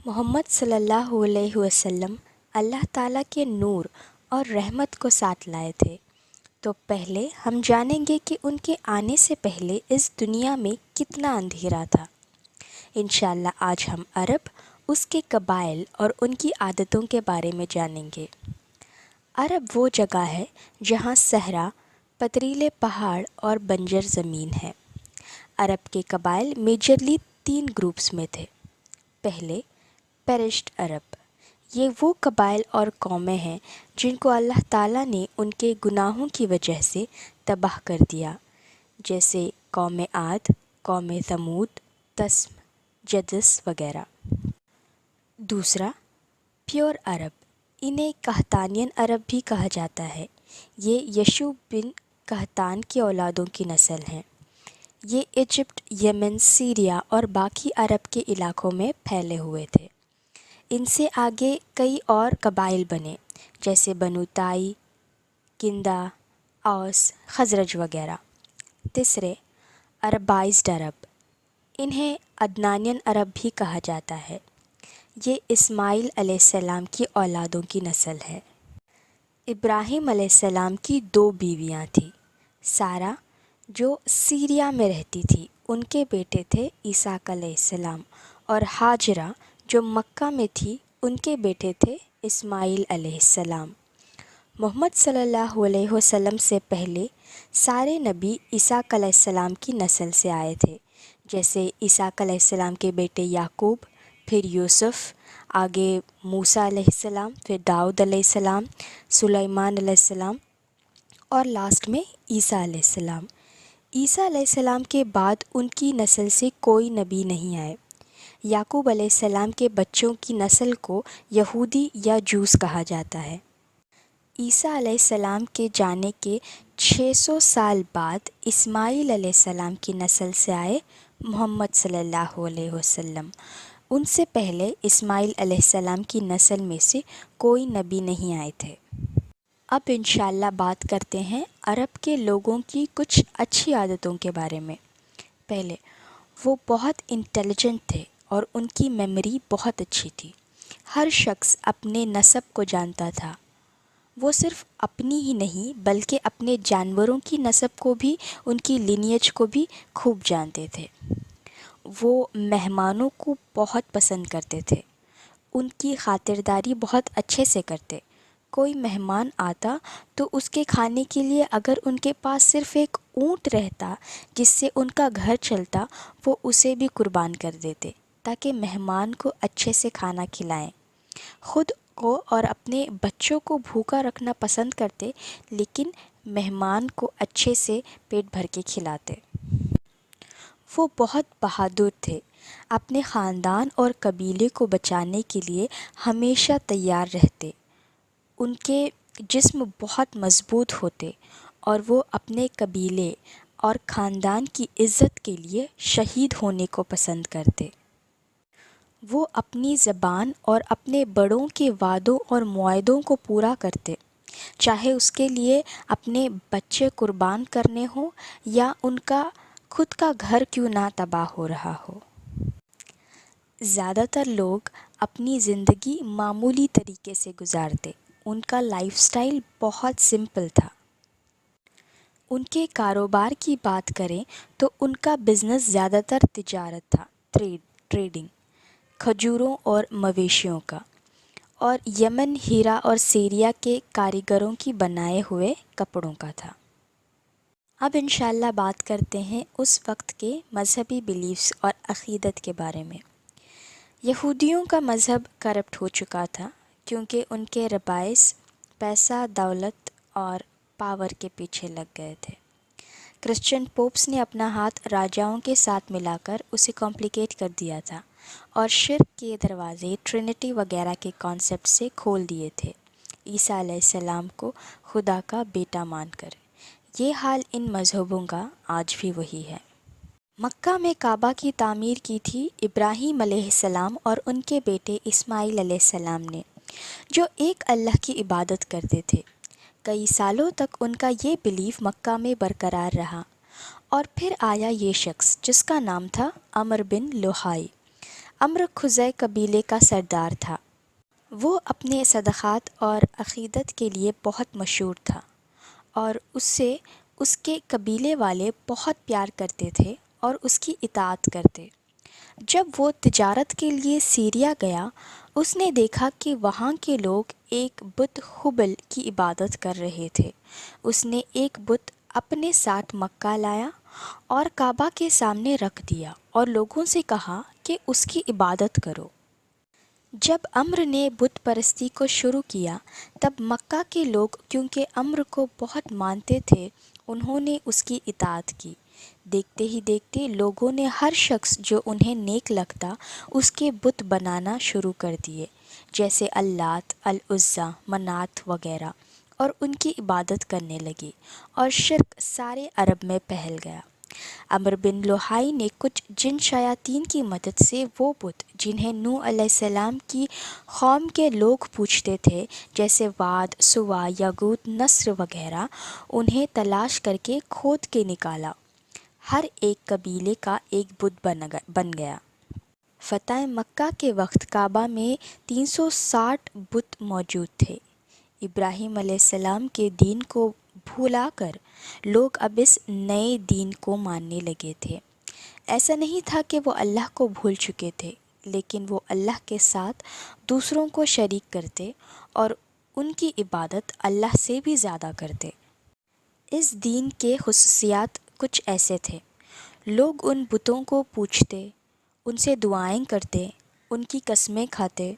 محمد صلی اللہ علیہ وسلم اللہ تعالیٰ کے نور اور رحمت کو ساتھ لائے تھے، تو پہلے ہم جانیں گے کہ ان کے آنے سے پہلے اس دنیا میں کتنا اندھیرا تھا۔ انشاءاللہ آج ہم عرب، اس کے قبائل اور ان کی عادتوں کے بارے میں جانیں گے۔ عرب وہ جگہ ہے جہاں صحرا، پتریلے پہاڑ اور بنجر زمین ہے۔ عرب کے قبائل میجرلی 3 گروپس میں تھے۔ پہلے پیرشٹ عرب، یہ وہ قبائل اور قومیں ہیں جن کو اللہ تعالیٰ نے ان کے گناہوں کی وجہ سے تباہ کر دیا، جیسے قوم عاد، قوم ثمود، تسم، جدث وغیرہ۔ دوسرا پیور عرب، انہیں قحطانین عرب بھی کہا جاتا ہے۔ یہ یشوع بن قحطان کی اولادوں کی نسل ہیں۔ یہ ایجپٹ، یمن، سیریا اور باقی عرب کے علاقوں میں پھیلے ہوئے تھے۔ ان سے آگے کئی اور قبائل بنے، جیسے بنو تائی، کندا، اوس، خزرج وغیرہ۔ تیسرے عربائزڈ عرب، انہیں عدنانین عرب بھی کہا جاتا ہے۔ یہ اسماعیل علیہ السلام کی اولادوں کی نسل ہے۔ ابراہیم علیہ السلام کی 2 بیویاں تھیں۔ سارہ جو سیریا میں رہتی تھی، ان کے بیٹے تھے اسحاق علیہ السلام، اور ہاجرہ جو مکہ میں تھی، ان کے بیٹے تھے اسماعیل علیہ السلام۔ محمد صلی اللہ علیہ وسلم سے پہلے سارے نبی اسحاق علیہ السلام کی نسل سے آئے تھے، جیسے اسحاق علیہ السلام کے بیٹے یعقوب، پھر یوسف، آگے موسیٰ علیہ السلام، پھر داؤد علیہ السلام، سلیمان علیہ السلام، اور لاسٹ میں عیسیٰ علیہ السلام۔ عیسیٰ علیہ السلام کے بعد ان کی نسل سے کوئی نبی نہیں آئے۔ یعقوب علیہ السلام کے بچوں کی نسل کو یہودی یا جوس کہا جاتا ہے۔ عیسیٰ علیہ السلام کے جانے کے 600 سال بعد اسماعیل علیہ السلام کی نسل سے آئے محمد صلی اللہ علیہ وسلم۔ ان سے پہلے اسماعیل علیہ السلام کی نسل میں سے کوئی نبی نہیں آئے تھے۔ اب انشاءاللہ بات کرتے ہیں عرب کے لوگوں کی کچھ اچھی عادتوں کے بارے میں۔ پہلے، وہ بہت انٹیلیجنٹ تھے اور ان کی میموری بہت اچھی تھی۔ ہر شخص اپنے نسب کو جانتا تھا۔ وہ صرف اپنی ہی نہیں بلکہ اپنے جانوروں کی نسب کو بھی، ان کی لینیج کو بھی خوب جانتے تھے۔ وہ مہمانوں کو بہت پسند کرتے تھے، ان کی خاطرداری بہت اچھے سے کرتے۔ کوئی مہمان آتا تو اس کے کھانے کے لیے اگر ان کے پاس صرف ایک اونٹ رہتا جس سے ان کا گھر چلتا، وہ اسے بھی قربان کر دیتے تاکہ مہمان کو اچھے سے کھانا کھلائیں۔ خود کو اور اپنے بچوں کو بھوکا رکھنا پسند کرتے، لیکن مہمان کو اچھے سے پیٹ بھر کے کھلاتے۔ وہ بہت بہادر تھے، اپنے خاندان اور قبیلے کو بچانے کے لیے ہمیشہ تیار رہتے۔ ان کے جسم بہت مضبوط ہوتے اور وہ اپنے قبیلے اور خاندان کی عزت کے لیے شہید ہونے کو پسند کرتے۔ وہ اپنی زبان اور اپنے بڑوں کے وعدوں اور معاہدوں کو پورا کرتے، چاہے اس کے لیے اپنے بچے قربان کرنے ہوں یا ان کا خود کا گھر کیوں نہ تباہ ہو رہا ہو۔ زیادہ تر لوگ اپنی زندگی معمولی طریقے سے گزارتے۔ ان کا لائف سٹائل بہت سمپل تھا۔ ان کے کاروبار کی بات کریں تو ان کا بزنس زیادہ تر تجارت تھا، ٹریڈنگ، کھجوروں اور مویشیوں کا، اور یمن، ہیرا اور سیریا کے کاریگروں کی بنائے ہوئے کپڑوں کا تھا۔ اب انشاءاللہ بات کرتے ہیں اس وقت کے مذہبی بیلیفز اور عقیدت کے بارے میں۔ یہودیوں کا مذہب کرپٹ ہو چکا تھا کیونکہ ان کے ربائس پیسہ، دولت اور پاور کے پیچھے لگ گئے تھے۔ کرسچن پوپس نے اپنا ہاتھ راجاؤں کے ساتھ ملا کر اسے کمپلیکیٹ کر دیا تھا اور شرک کے دروازے ٹرینٹی وغیرہ کے کانسیپٹ سے کھول دیے تھے، عیسیٰ علیہ السلام کو خدا کا بیٹا مان کر۔ یہ حال ان مذہبوں کا آج بھی وہی ہے۔ مکہ میں کعبہ کی تعمیر کی تھی ابراہیم علیہ السلام اور ان کے بیٹے اسماعیل علیہ السلام نے، جو ایک اللہ کی عبادت کرتے تھے۔ کئی سالوں تک ان کا یہ بیلیف مکہ میں برقرار رہا، اور پھر آیا یہ شخص جس کا نام تھا عمرو بن لوہائی۔ امر خزائی قبیلے کا سردار تھا۔ وہ اپنے صدقات اور عقیدت کے لیے بہت مشہور تھا اور اس سے اس کے قبیلے والے بہت پیار کرتے تھے اور اس کی اطاعت کرتے۔ جب وہ تجارت کے لیے سیریا گیا، اس نے دیکھا کہ وہاں کے لوگ ایک بت ہبل کی عبادت کر رہے تھے۔ اس نے ایک بت اپنے ساتھ مکہ لایا اور کعبہ کے سامنے رکھ دیا اور لوگوں سے کہا کہ اس کی عبادت کرو۔ جب عمرو نے بت پرستی کو شروع کیا، تب مکہ کے لوگ کیونکہ عمرو کو بہت مانتے تھے، انہوں نے اس کی اطاعت کی۔ دیکھتے ہی دیکھتے لوگوں نے ہر شخص جو انہیں نیک لگتا اس کے بت بنانا شروع کر دیے، جیسے اللات، العزیٰ، منات وغیرہ، اور ان کی عبادت کرنے لگے اور شرک سارے عرب میں پھیل گیا۔ عمرو بن لوہائی نے کچھ جن شیاطین کی مدد سے وہ بت جنہیں نوح علیہ السلام کی قوم کے لوگ پوجتے تھے، جیسے واد، سوا، یغوت، نصر وغیرہ، انہیں تلاش کر کے کھود کے نکالا۔ ہر ایک قبیلے کا ایک بت بن گیا۔ فتح مکہ کے وقت کعبہ میں 360 بت موجود تھے۔ ابراہیم علیہ السلام کے دین کو بھولا کر لوگ اب اس نئے دین کو ماننے لگے تھے۔ ایسا نہیں تھا کہ وہ اللہ کو بھول چکے تھے، لیکن وہ اللہ کے ساتھ دوسروں کو شریک کرتے اور ان کی عبادت اللہ سے بھی زیادہ کرتے۔ اس دین کے خصوصیات کچھ ایسے تھے: لوگ ان بتوں کو پوجتے، ان سے دعائیں کرتے، ان کی قسمیں کھاتے،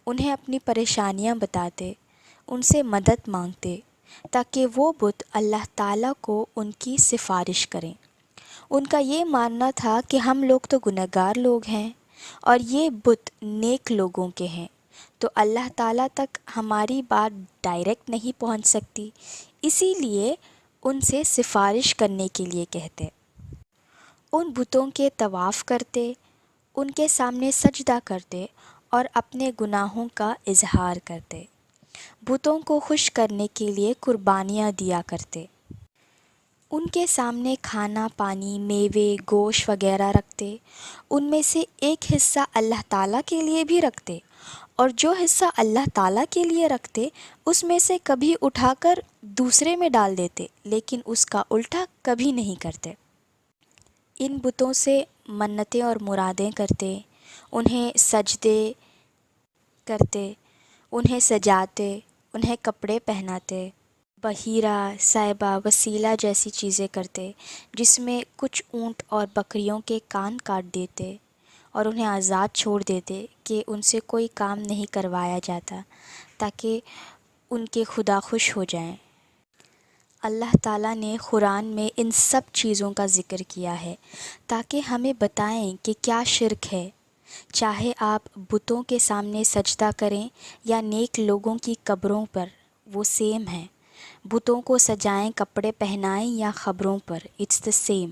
انہیں اپنی پریشانیاں بتاتے، ان سے مدد مانگتے تاکہ وہ بت اللہ تعالیٰ کو ان کی سفارش کریں۔ ان کا یہ ماننا تھا کہ ہم لوگ تو گنہگار لوگ ہیں اور یہ بت نیک لوگوں کے ہیں، تو اللہ تعالیٰ تک ہماری بات ڈائریکٹ نہیں پہنچ سکتی، اسی لیے ان سے سفارش کرنے کے لیے کہتے۔ ان بتوں کے طواف کرتے، ان کے سامنے سجدہ کرتے اور اپنے گناہوں کا اظہار کرتے۔ بتوں کو خوش کرنے کے لیے قربانیاں دیا کرتے۔ ان کے سامنے کھانا پانی، میوے، گوشت وغیرہ رکھتے، ان میں سے ایک حصہ اللہ تعالیٰ کے لیے بھی رکھتے، اور جو حصہ اللہ تعالیٰ کے لیے رکھتے اس میں سے کبھی اٹھا کر دوسرے میں ڈال دیتے، لیکن اس کا الٹا کبھی نہیں کرتے۔ ان بتوں سے منتیں اور مرادیں کرتے، انہیں سجدے کرتے، انہیں سجاتے، انہیں کپڑے پہناتے، بحیرہ، صائبہ، وسیلہ جیسی چیزیں کرتے، جس میں کچھ اونٹ اور بکریوں کے کان کاٹ دیتے اور انہیں آزاد چھوڑ دیتے کہ ان سے کوئی کام نہیں کروایا جاتا تاکہ ان کے خدا خوش ہو جائیں۔ اللہ تعالیٰ نے قرآن میں ان سب چیزوں کا ذکر کیا ہے تاکہ ہمیں بتائیں کہ کیا شرک ہے، چاہے آپ بتوں کے سامنے سجدہ کریں یا نیک لوگوں کی قبروں پر، وہ سیم ہیں۔ بتوں کو سجائیں، کپڑے پہنائیں یا قبروں پر، اٹس دا سیم۔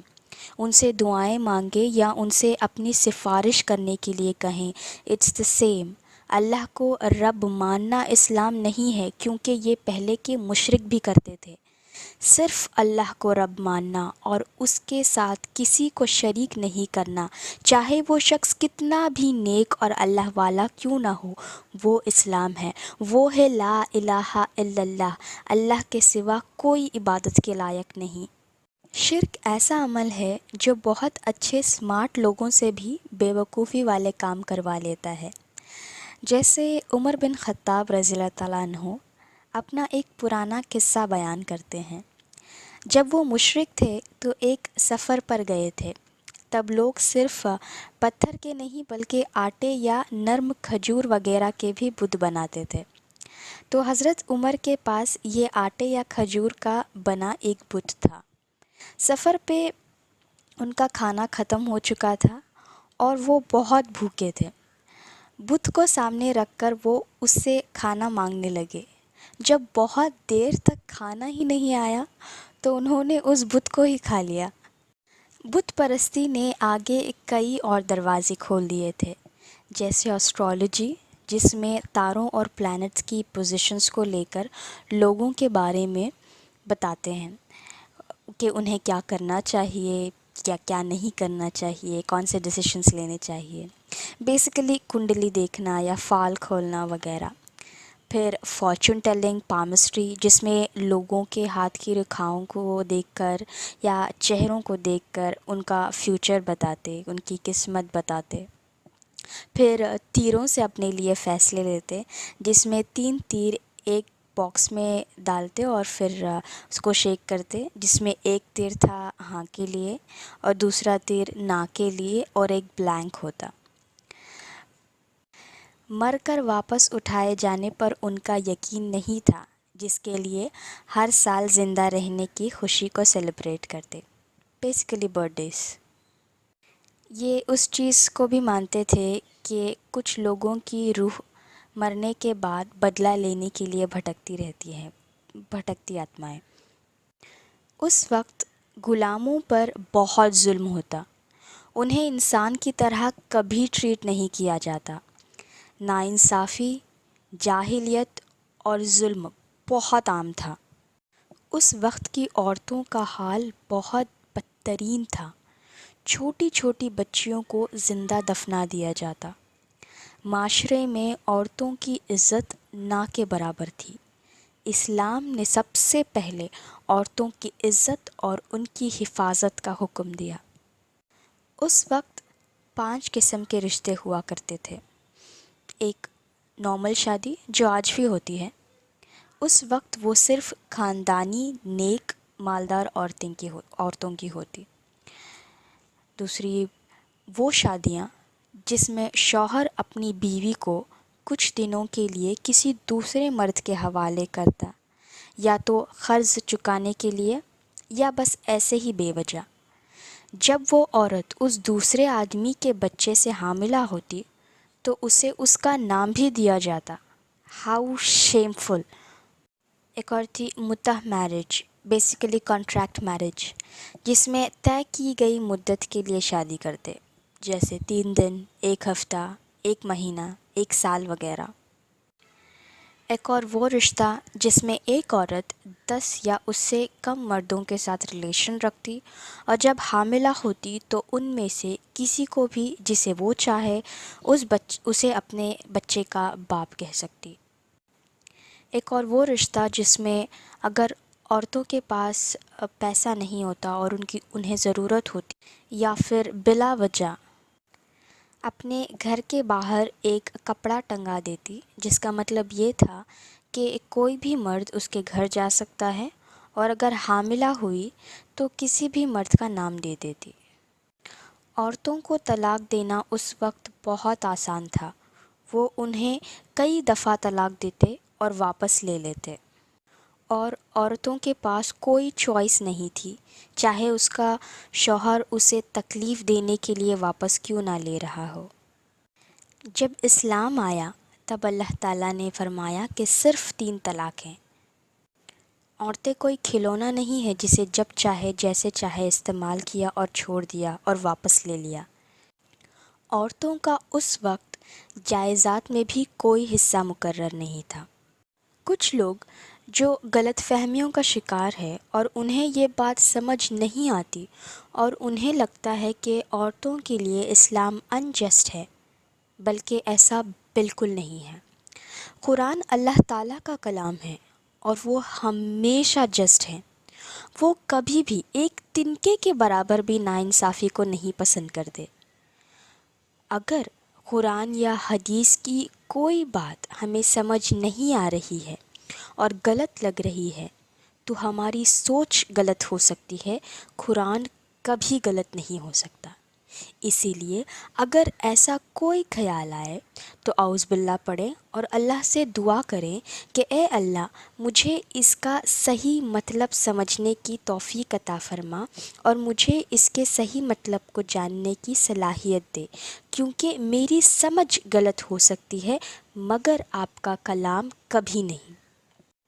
ان سے دعائیں مانگیں یا ان سے اپنی سفارش کرنے کے لیے کہیں، اٹس دا سیم۔ اللہ کو رب ماننا اسلام نہیں ہے، کیونکہ یہ پہلے کے مشرک بھی کرتے تھے۔ صرف اللہ کو رب ماننا اور اس کے ساتھ کسی کو شریک نہیں کرنا، چاہے وہ شخص کتنا بھی نیک اور اللہ والا کیوں نہ ہو، وہ اسلام ہے۔ وہ ہے لا الہ الا اللہ، اللہ کے سوا کوئی عبادت کے لائق نہیں۔ شرک ایسا عمل ہے جو بہت اچھے سمارٹ لوگوں سے بھی بے وقوفی والے کام کروا لیتا ہے۔ جیسے عمر بن خطاب رضی اللہ تعالیٰ عنہ اپنا ایک پرانا قصہ بیان کرتے ہیں۔ جب وہ مشرک تھے تو ایک سفر پر گئے تھے، تب لوگ صرف پتھر کے نہیں بلکہ آٹے یا نرم کھجور وغیرہ کے بھی بت بناتے تھے۔ تو حضرت عمر کے پاس یہ آٹے یا کھجور کا بنا ایک بت تھا۔ سفر پہ ان کا کھانا ختم ہو چکا تھا اور وہ بہت بھوکے تھے۔ بت کو سامنے رکھ کر وہ اس سے کھانا مانگنے لگے۔ جب بہت دیر تک کھانا ہی نہیں آیا تو انہوں نے اس بت کو ہی کھا لیا۔ بت پرستی نے آگے کئی اور دروازے کھول دیے تھے، جیسے اسٹرالوجی، جس میں تاروں اور پلانٹس کی پوزیشنز کو لے کر لوگوں کے بارے میں بتاتے ہیں کہ انہیں کیا کرنا چاہیے، کیا نہیں کرنا چاہیے، کون سے ڈیسیشنز لینے چاہیے۔ بیسیکلی کنڈلی دیکھنا یا فال کھولنا وغیرہ. پھر فارچون ٹیلنگ پامسٹری، جس میں لوگوں کے ہاتھ کی ریکھاؤں کو دیکھ کر یا چہروں کو دیکھ کر ان کا فیوچر بتاتے، ان کی قسمت بتاتے. پھر تیروں سے اپنے لیے فیصلے لیتے، جس میں 3 تیر ایک باکس میں ڈالتے اور پھر اس کو شیک کرتے، جس میں ایک تیر تھا ہاں کے لیے اور دوسرا تیر نا کے لیے اور ایک بلینک ہوتا. مر کر واپس اٹھائے جانے پر ان کا یقین نہیں تھا، جس کے لیے ہر سال زندہ رہنے کی خوشی کو سیلیبریٹ کرتے. Basically birthdays. یہ اس چیز کو بھی مانتے تھے کہ کچھ لوگوں کی روح مرنے کے بعد بدلہ لینے کے لیے بھٹکتی آتمائیں. اس وقت غلاموں پر بہت ظلم ہوتا. انہیں انسان کی طرح کبھی ٹریٹ نہیں کیا جاتا. ناانصافی، جاہلیت اور ظلم بہت عام تھا. اس وقت کی عورتوں کا حال بہت بدترین تھا. چھوٹی چھوٹی بچیوں کو زندہ دفنا دیا جاتا. معاشرے میں عورتوں کی عزت نہ کے برابر تھی. اسلام نے سب سے پہلے عورتوں کی عزت اور ان کی حفاظت کا حکم دیا. اس وقت 5 قسم کے رشتے ہوا کرتے تھے. ایک نارمل شادی جو آج بھی ہوتی ہے. اس وقت وہ صرف خاندانی نیک مالدار عورتوں کی ہوتی. دوسری وہ شادیاں جس میں شوہر اپنی بیوی کو کچھ دنوں کے لیے کسی دوسرے مرد کے حوالے کرتا، یا تو قرض چکانے کے لیے یا بس ایسے ہی بے وجہ. جب وہ عورت اس دوسرے آدمی کے بچے سے حاملہ ہوتی تو اسے اس کا نام بھی دیا جاتا. How shameful. ایک اور تھی متع میرج، بیسیکلی کانٹریکٹ میرج، جس میں طے کی گئی مدت کے لیے شادی کرتے، جیسے 3 دن، 1 ہفتہ، 1 مہینہ، 1 سال وغیرہ. ایک اور وہ رشتہ جس میں ایک عورت 10 یا اس سے کم مردوں کے ساتھ ریلیشن رکھتی اور جب حاملہ ہوتی تو ان میں سے کسی کو بھی جسے وہ چاہے اسے اپنے بچے کا باپ کہہ سکتی. ایک اور وہ رشتہ جس میں اگر عورتوں کے پاس پیسہ نہیں ہوتا اور انہیں ضرورت ہوتی یا پھر بلا وجہ اپنے گھر کے باہر ایک کپڑا ٹنگا دیتی، جس کا مطلب یہ تھا کہ کوئی بھی مرد اس کے گھر جا سکتا ہے، اور اگر حاملہ ہوئی تو کسی بھی مرد کا نام دے دیتی. عورتوں کو طلاق دینا اس وقت بہت آسان تھا. وہ انہیں کئی دفعہ طلاق دیتے اور واپس لے لیتے، اور عورتوں کے پاس کوئی چوائس نہیں تھی، چاہے اس کا شوہر اسے تکلیف دینے کے لیے واپس کیوں نہ لے رہا ہو. جب اسلام آیا تب اللہ تعالیٰ نے فرمایا کہ صرف 3 طلاق ہیں. عورتیں کوئی کھلونا نہیں ہے جسے جب چاہے جیسے چاہے استعمال کیا اور چھوڑ دیا اور واپس لے لیا. عورتوں کا اس وقت جائیداد میں بھی کوئی حصہ مقرر نہیں تھا. کچھ لوگ جو غلط فہمیوں کا شکار ہے اور انہیں یہ بات سمجھ نہیں آتی اور انہیں لگتا ہے کہ عورتوں کے لیے اسلام انجسٹ ہے، بلکہ ایسا بالکل نہیں ہے. قرآن اللہ تعالیٰ کا کلام ہے اور وہ ہمیشہ جسٹ ہے. وہ کبھی بھی ایک تنکے کے برابر بھی ناانصافی کو نہیں پسند کرتے. اگر قرآن یا حدیث کی کوئی بات ہمیں سمجھ نہیں آ رہی ہے اور غلط لگ رہی ہے تو ہماری سوچ غلط ہو سکتی ہے، قرآن کبھی غلط نہیں ہو سکتا. اسی لیے اگر ایسا کوئی خیال آئے تو اعوذ باللہ پڑھیں اور اللہ سے دعا کریں کہ اے اللہ مجھے اس کا صحیح مطلب سمجھنے کی توفیق عطا فرما اور مجھے اس کے صحیح مطلب کو جاننے کی صلاحیت دے، کیونکہ میری سمجھ غلط ہو سکتی ہے مگر آپ کا کلام کبھی نہیں.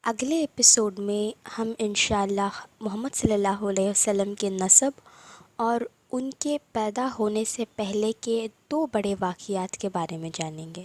اگلے ایپیسوڈ میں ہم انشاءاللہ محمد صلی اللہ علیہ وسلم کے نسب اور ان کے پیدا ہونے سے پہلے کے 2 بڑے واقعات کے بارے میں جانیں گے.